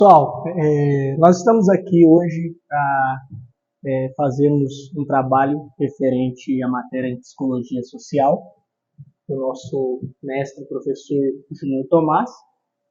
Pessoal, nós estamos aqui hoje para fazermos um trabalho referente à matéria de Psicologia Social, do nosso mestre, professor Júnior Tomás.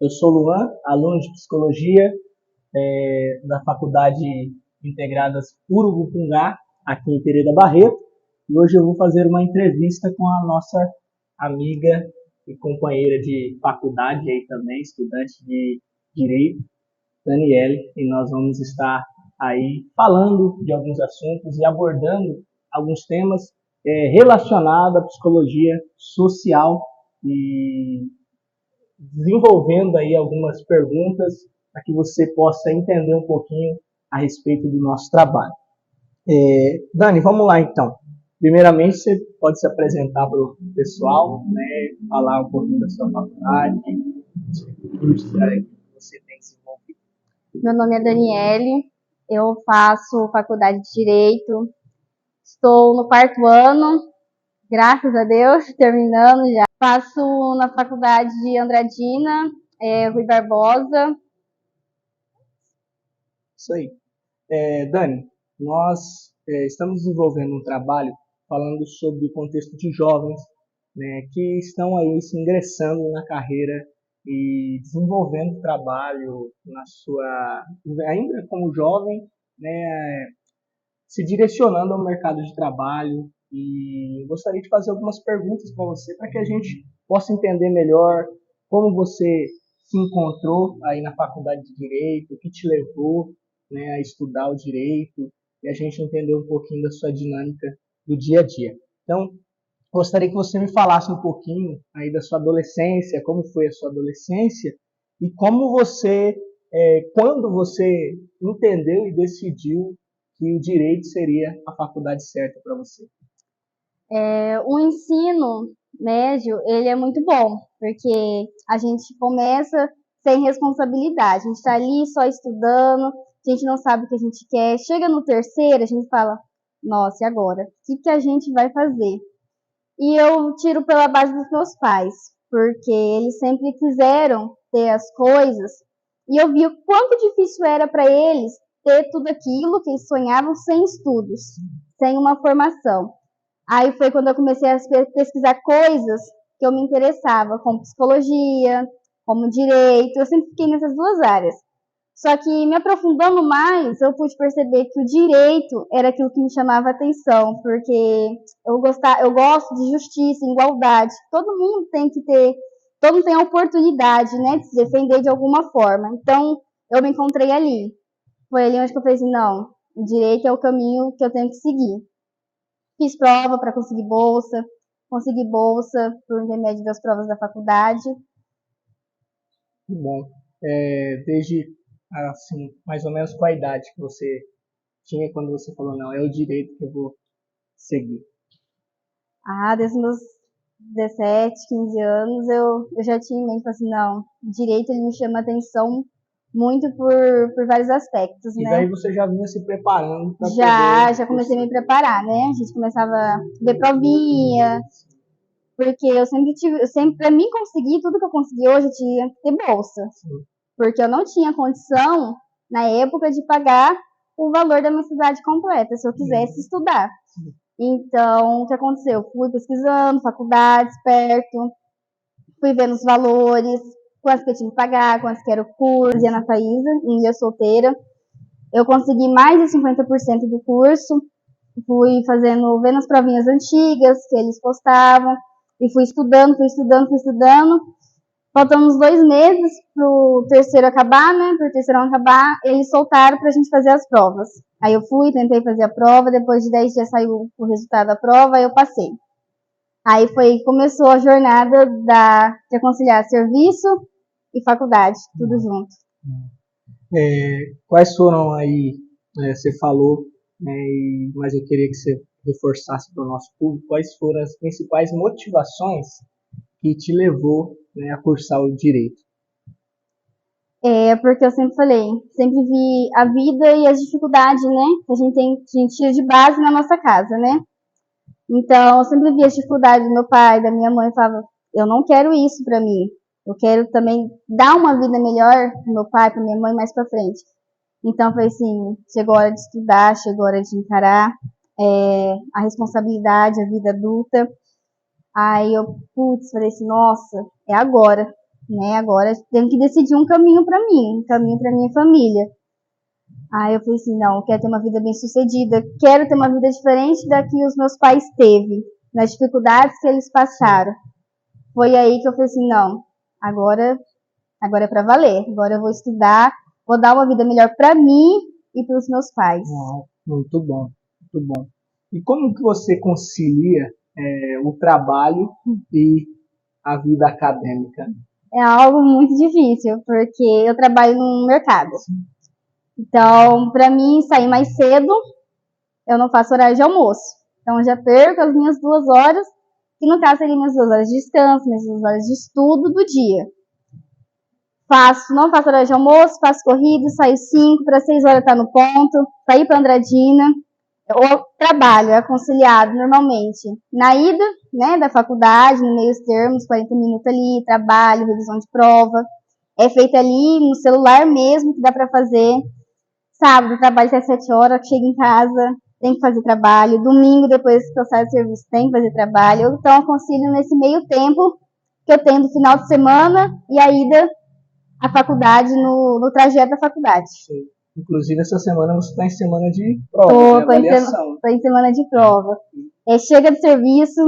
Eu sou Luan, aluno de Psicologia da Faculdade Integradas Urubupungá, aqui em Pereira Barreto, e hoje eu vou fazer uma entrevista com a nossa amiga e companheira de faculdade, aí também, estudante de Direito, Daniele, e nós vamos estar aí falando de alguns assuntos e abordando alguns temas relacionados à psicologia social e desenvolvendo aí algumas perguntas para que você possa entender um pouquinho a respeito do nosso trabalho. Dani, vamos lá então. Primeiramente, você pode se apresentar para o pessoal, né, falar um pouquinho da sua faculdade, dos cursos que você tem desenvolvido. Meu nome é Daniele, eu faço faculdade de Direito, estou no 4º ano, graças a Deus, terminando já. Faço na faculdade de Andradina, Rui Barbosa. Isso aí. Dani, nós estamos desenvolvendo um trabalho falando sobre o contexto de jovens, né, que estão aí se ingressando na carreira e desenvolvendo trabalho na sua, ainda como jovem, né, se direcionando ao mercado de trabalho. E eu gostaria de fazer algumas perguntas para você para que a gente possa entender melhor como você se encontrou aí na faculdade de Direito, o que te levou, né, a estudar o direito, e a gente entender um pouquinho da sua dinâmica do dia a dia. Então, gostaria que você me falasse um pouquinho aí da sua adolescência, como foi a sua adolescência e como você, quando você entendeu e decidiu que o direito seria a faculdade certa para você. O ensino médio, ele é muito bom, porque a gente começa sem responsabilidade, a gente está ali só estudando, a gente não sabe o que a gente quer, chega no terceiro, a gente fala, nossa, e agora? O que a gente vai fazer? E eu tiro pela base dos meus pais, porque eles sempre quiseram ter as coisas, e eu vi o quanto difícil era para eles ter tudo aquilo que eles sonhavam sem estudos, sem uma formação. Aí foi quando eu comecei a pesquisar coisas que eu me interessava, como psicologia, como direito, eu sempre fiquei nessas duas áreas. Só que me aprofundando mais, eu pude perceber que o direito era aquilo que me chamava a atenção, porque eu gosto de justiça, igualdade. Todo mundo tem que ter, todo mundo tem a oportunidade, né, de se defender de alguma forma. Então, eu me encontrei ali. Foi ali onde eu falei assim, não, o direito é o caminho que eu tenho que seguir. Fiz prova para conseguir bolsa, consegui bolsa por intermédio das provas da faculdade. Que bom. Desde, assim, mais ou menos qual a idade que você tinha quando você falou, não, é o direito que eu vou seguir? Desde meus 17, 15 anos, eu já tinha em mente, assim, não, direito ele me chama a atenção muito por vários aspectos, né? E daí você já vinha se preparando para Já comecei a me preparar, né? A gente começava a ver provinha, porque eu sempre, para mim conseguir tudo que eu consegui hoje, eu tinha que ter bolsa. Sim. Porque eu não tinha condição, na época, de pagar o valor da mensalidade completa, se eu quisesse estudar. Sim. Então, o que aconteceu? Eu fui pesquisando faculdades perto, fui vendo os valores, quantos que eu tinha que pagar, quantos que era o curso. Fazia na Faísa, em dia solteira. Eu consegui mais de 50% do curso, fui vendo as provinhas antigas que eles postavam, e fui estudando. Faltando uns 2 meses pro terceiro acabar, né? Pro terceirão acabar, eles soltaram pra gente fazer as provas. Aí eu fui, tentei fazer a prova, depois de 10 dias saiu o resultado da prova, aí eu passei. Aí começou a jornada de conciliar serviço e faculdade, tudo junto. Quais foram aí, você falou, mas eu queria que você reforçasse para o nosso público, quais foram as principais motivações que te levou, né, a cursar o direito? Porque eu sempre falei, sempre vi a vida e as dificuldades, né, que a gente tira de base na nossa casa, né? Então, eu sempre vi as dificuldades do meu pai, da minha mãe, falava, eu não quero isso pra mim. Eu quero também dar uma vida melhor pro meu pai, pra minha mãe mais pra frente. Então foi assim, chegou a hora de estudar, chegou a hora de encarar a responsabilidade, a vida adulta. Aí eu, falei assim, nossa, é agora, né? Agora tenho que decidir um caminho pra mim, um caminho pra minha família. Aí eu falei assim, não, eu quero ter uma vida bem sucedida, quero ter uma vida diferente da que os meus pais teve, nas dificuldades que eles passaram. Foi aí que eu falei assim, não, agora é pra valer, agora eu vou estudar, vou dar uma vida melhor pra mim e pros meus pais. Muito bom, muito bom. E como que você concilia o trabalho e a vida acadêmica? É algo muito difícil, porque eu trabalho no mercado. Então, para mim, sair mais cedo, eu não faço horário de almoço. Então, eu já perco as minhas 2 horas, que no caso seriam minhas 2 horas de descanso, minhas 2 horas de estudo do dia. Não faço horário de almoço, faço corrida, saio 5 para 6 horas estar no ponto, para ir para Andradina. O trabalho é conciliado normalmente na ida, né, da faculdade, no meio termos, 40 minutos ali, trabalho, revisão de prova. É feito ali no celular mesmo, que dá para fazer. Sábado, trabalho até 7 horas, chego em casa, tem que fazer trabalho. Domingo, depois que eu saio do serviço, tem que fazer trabalho. Então, eu concilio nesse meio tempo que eu tenho do final de semana e a ida à faculdade, no trajeto da faculdade. Sim. Inclusive, essa semana você está em semana de prova, avaliação. Estou em semana de prova. Chega do serviço,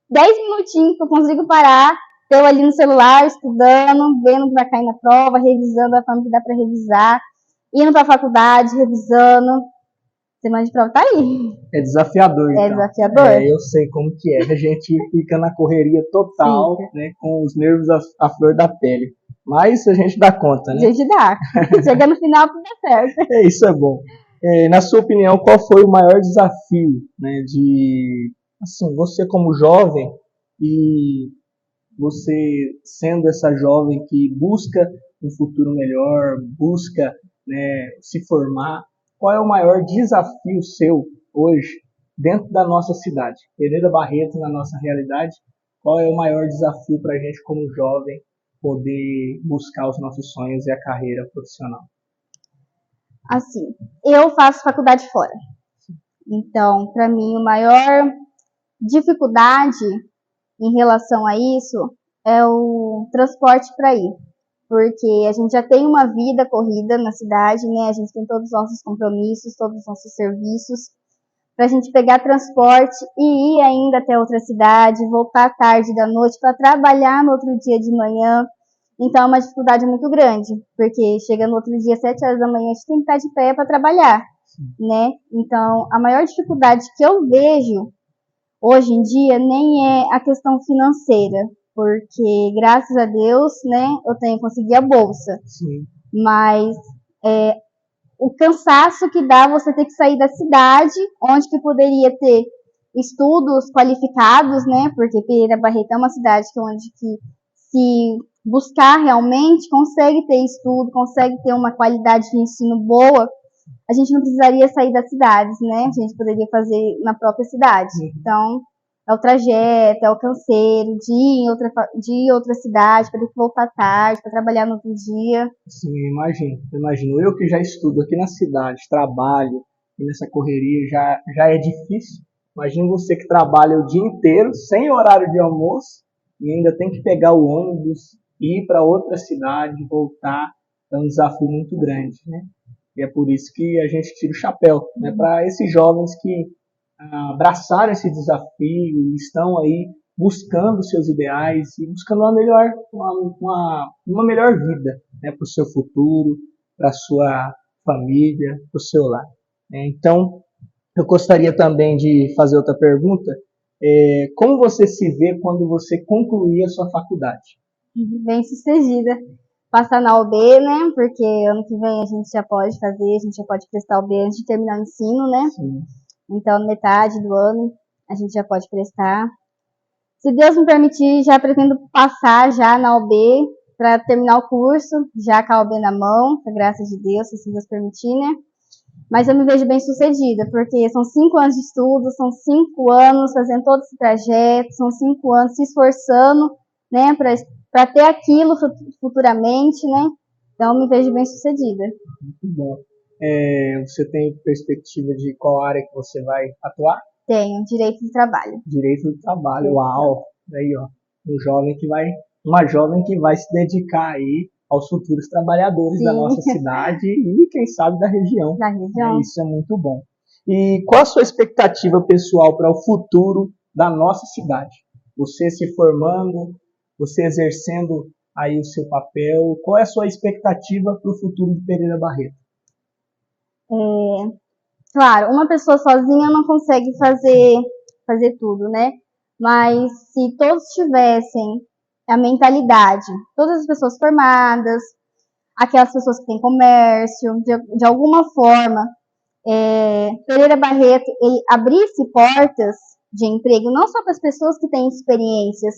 10 minutinhos que eu consigo parar, estou ali no celular, estudando, vendo o que vai cair na prova, revisando a forma que dá para revisar, indo para a faculdade, revisando. Semana de prova tá aí. É desafiador, então. É desafiador. Eu sei como que é. A gente fica na correria total, né, com os nervos à flor da pele. Mas a gente dá conta, né? A gente dá. Chega no final, tudo dá certo. Isso é bom. Na sua opinião, qual foi o maior desafio, né, assim, você como jovem e você sendo essa jovem que busca um futuro melhor, busca, né, se formar, qual é o maior desafio seu hoje dentro da nossa cidade? Pereira Barreto, na nossa realidade, qual é o maior desafio para a gente como jovem poder buscar os nossos sonhos e a carreira profissional? Assim, eu faço faculdade fora. Então, para mim, a maior dificuldade em relação a isso é o transporte para ir. Porque a gente já tem uma vida corrida na cidade, né? A gente tem todos os nossos compromissos, todos os nossos serviços. Para a gente pegar transporte e ir ainda até outra cidade, voltar tarde da noite para trabalhar no outro dia de manhã. Então, é uma dificuldade muito grande, porque chega no outro dia, 7 horas da manhã, a gente tem que estar de pé para trabalhar, né? Então, a maior dificuldade que eu vejo hoje em dia nem é a questão financeira, porque, graças a Deus, né, eu tenho conseguido a bolsa. Sim. Mas o cansaço que dá você ter que sair da cidade, onde que poderia ter estudos qualificados, né? Porque Pereira Barreto é uma cidade onde que se buscar realmente consegue ter estudo, consegue ter uma qualidade de ensino boa. A gente não precisaria sair das cidades, né? A gente poderia fazer na própria cidade. Então, é o trajeto, é o canseiro de ir em outra cidade, para ter que voltar tarde, para trabalhar no outro dia. Sim, imagino. Eu que já estudo aqui na cidade, trabalho, e nessa correria já é difícil. Imagina você que trabalha o dia inteiro, sem horário de almoço, e ainda tem que pegar o ônibus, ir para outra cidade, voltar. É um desafio muito grande, né? E é por isso que a gente tira o chapéu, né, para esses jovens que abraçaram esse desafio, estão aí buscando seus ideais e buscando uma melhor vida, né, para o seu futuro, para a sua família, para o seu lar. Então, eu gostaria também de fazer outra pergunta. Como você se vê quando você concluir a sua faculdade? Bem sucedida. Passar na OB, né? Porque ano que vem a gente já pode fazer, a gente já pode prestar OB antes de terminar o ensino, né? Sim. Então, metade do ano a gente já pode prestar. Se Deus me permitir, já pretendo passar já na OB para terminar o curso, já com a OB na mão, com a graça de Deus, se Deus permitir, né? Mas eu me vejo bem sucedida, porque são 5 anos de estudo, são 5 anos fazendo todo esse trajeto, são 5 anos se esforçando, né, para para ter aquilo futuramente, né? Então, me vejo bem sucedida. Muito bom. Você tem perspectiva de qual área que você vai atuar? Tenho, direito de trabalho. Direito do trabalho, uau! Aí, ó, uma jovem que vai se dedicar aí aos futuros trabalhadores da nossa cidade e, quem sabe, da região. Isso é muito bom. E qual a sua expectativa pessoal para o futuro da nossa cidade? Você se formando, você exercendo aí o seu papel, qual é a sua expectativa para o futuro de Pereira Barreto? Claro, uma pessoa sozinha não consegue fazer tudo, né? Mas se todos tivessem a mentalidade, todas as pessoas formadas, aquelas pessoas que têm comércio, de alguma forma, Pereira Barreto, ele abrisse portas de emprego, não só para as pessoas que têm experiências,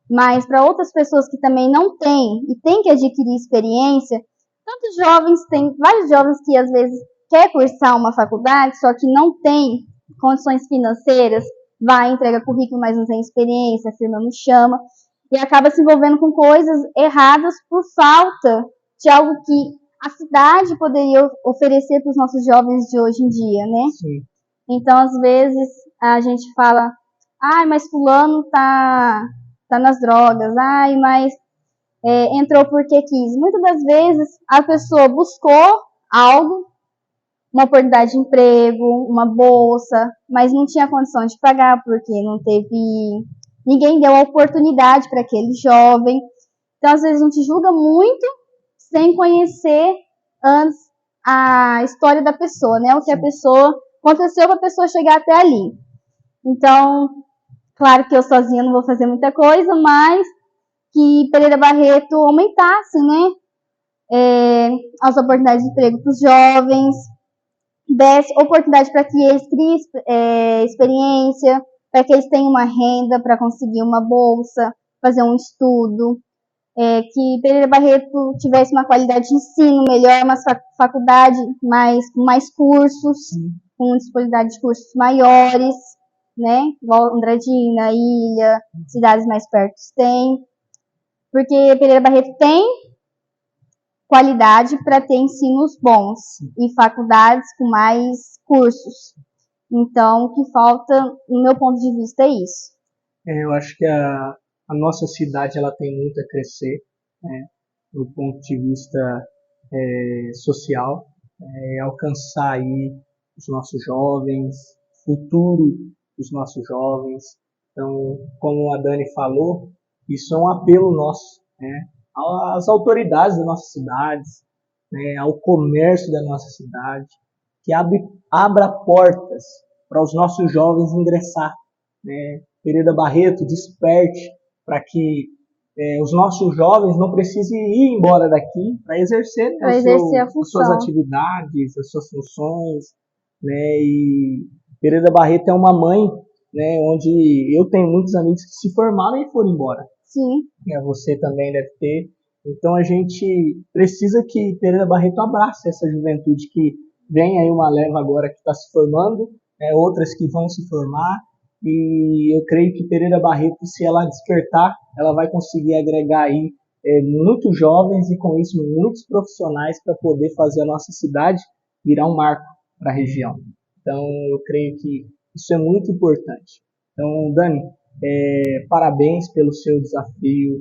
mas para outras pessoas que também não têm e têm que adquirir experiência. Tantos jovens, tem vários jovens que às vezes quer cursar uma faculdade, só que não tem condições financeiras, vai, entrega currículo, mas não tem experiência, a firma não chama, e acaba se envolvendo com coisas erradas por falta de algo que a cidade poderia oferecer para os nossos jovens de hoje em dia, né? Sim. Então, às vezes, a gente fala, mas fulano tá nas drogas, mas entrou porque quis. Muitas das vezes, a pessoa buscou algo, uma oportunidade de emprego, uma bolsa, mas não tinha condição de pagar porque ninguém deu a oportunidade para aquele jovem. Então, às vezes, a gente julga muito sem conhecer antes a história da pessoa, né? O que a pessoa aconteceu para a pessoa chegar até ali. Então, claro que eu sozinha não vou fazer muita coisa, mas que Pereira Barreto aumentasse, né? As oportunidades de emprego para os jovens, desse oportunidade para que eles criem experiência, para que eles tenham uma renda para conseguir uma bolsa, fazer um estudo, que Pereira Barreto tivesse uma qualidade de ensino melhor, uma faculdade com mais cursos, com disponibilidade de cursos maiores, né? Igual Andradina, Ilha, cidades mais perto tem. Porque Pereira Barreto tem qualidade para ter ensinos bons e faculdades com mais cursos. Então, o que falta, no meu ponto de vista, é isso. Eu acho que a nossa cidade ela tem muito a crescer, né, do ponto de vista social, alcançar aí os nossos jovens, futuro dos nossos jovens. Então, como a Dani falou, isso é um apelo nosso, né, às autoridades das nossas cidades, né, ao comércio da nossa cidade, que abra portas para os nossos jovens ingressar, né. Pereira Barreto desperte para que os nossos jovens não precisem ir embora daqui para exercer, as suas atividades, as suas funções, né? E Pereira Barreto é uma mãe, né, onde eu tenho muitos amigos que se formaram e foram embora. Sim. Você também deve ter. Então a gente precisa que Pereira Barreto abrace essa juventude que vem aí uma leva agora que está se formando, outras que vão se formar. E eu creio que Pereira Barreto, se ela despertar, ela vai conseguir agregar aí muitos jovens e com isso muitos profissionais para poder fazer a nossa cidade virar um marco para a região. Então eu creio que isso é muito importante. Então, Dani, parabéns pelo seu desafio.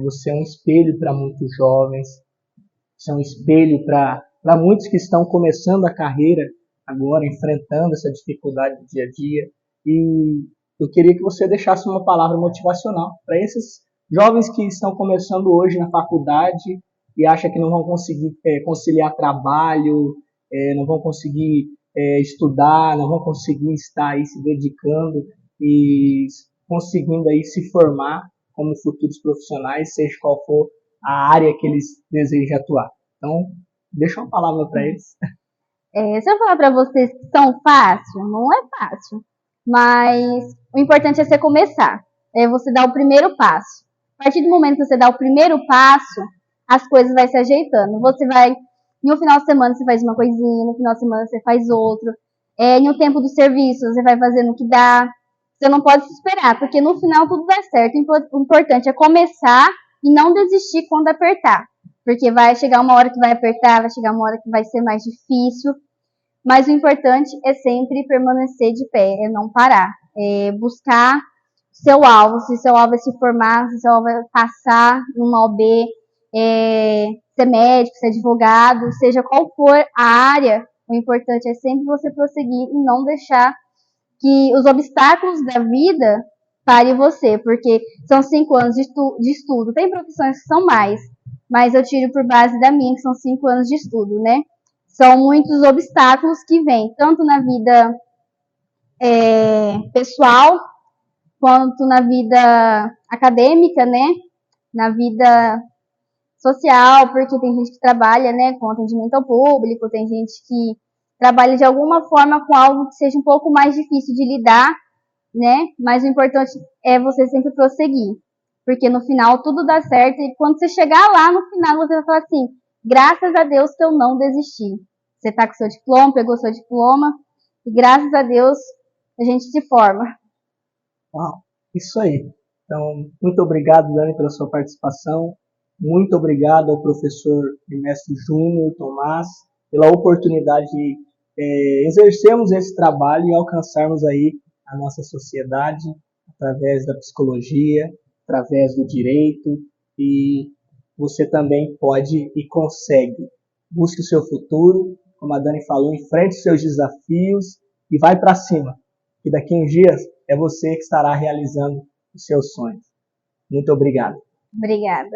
Você é um espelho para muitos jovens, você é um espelho para muitos que estão começando a carreira agora, enfrentando essa dificuldade do dia a dia. E eu queria que você deixasse uma palavra motivacional para esses jovens que estão começando hoje na faculdade e acham que não vão conseguir conciliar trabalho, não vão conseguir estudar, não vão conseguir estar aí se dedicando e conseguindo aí se formar como futuros profissionais, seja qual for a área que eles desejam atuar. Então, deixa uma palavra para eles. Se eu falar para vocês que são fácil, não é fácil. Mas o importante é você começar. É você dar o primeiro passo. A partir do momento que você dá o primeiro passo, as coisas vão se ajeitando. Você vai, no final de semana você faz uma coisinha, no final de semana você faz outro. No tempo do serviço você vai fazendo o que dá. Você não pode se esperar, porque no final tudo dá certo. O importante é começar e não desistir quando apertar. Porque vai chegar uma hora que vai apertar, vai chegar uma hora que vai ser mais difícil. Mas o importante é sempre permanecer de pé, é não parar. É buscar seu alvo, se seu alvo é se formar, se seu alvo é passar numa OB, ser médico, ser advogado, seja qual for a área, o importante é sempre você prosseguir e não deixar que os obstáculos da vida parem você, porque são 5 anos de estudo. Tem profissões que são mais, mas eu tiro por base da minha, que são 5 anos de estudo, né? São muitos obstáculos que vêm, tanto na vida pessoal, quanto na vida acadêmica, né? Na vida social, porque tem gente que trabalha, né, com atendimento ao público, tem gente que trabalha de alguma forma com algo que seja um pouco mais difícil de lidar, né? Mas o importante é você sempre prosseguir, porque no final tudo dá certo e quando você chegar lá no final você vai falar assim, graças a Deus que eu não desisti. Você tá com seu diploma, pegou seu diploma e graças a Deus a gente se forma. Uau, isso aí. Então, muito obrigado, Dani, pela sua participação. Muito obrigado ao professor e mestre Júnior Tomás pela oportunidade de exercermos esse trabalho e alcançarmos aí a nossa sociedade através da psicologia, através do direito, e você também pode e consegue. Busque o seu futuro, como a Dani falou, enfrente os seus desafios e vai para cima. E daqui a uns dias é você que estará realizando os seus sonhos. Muito obrigado. Obrigada.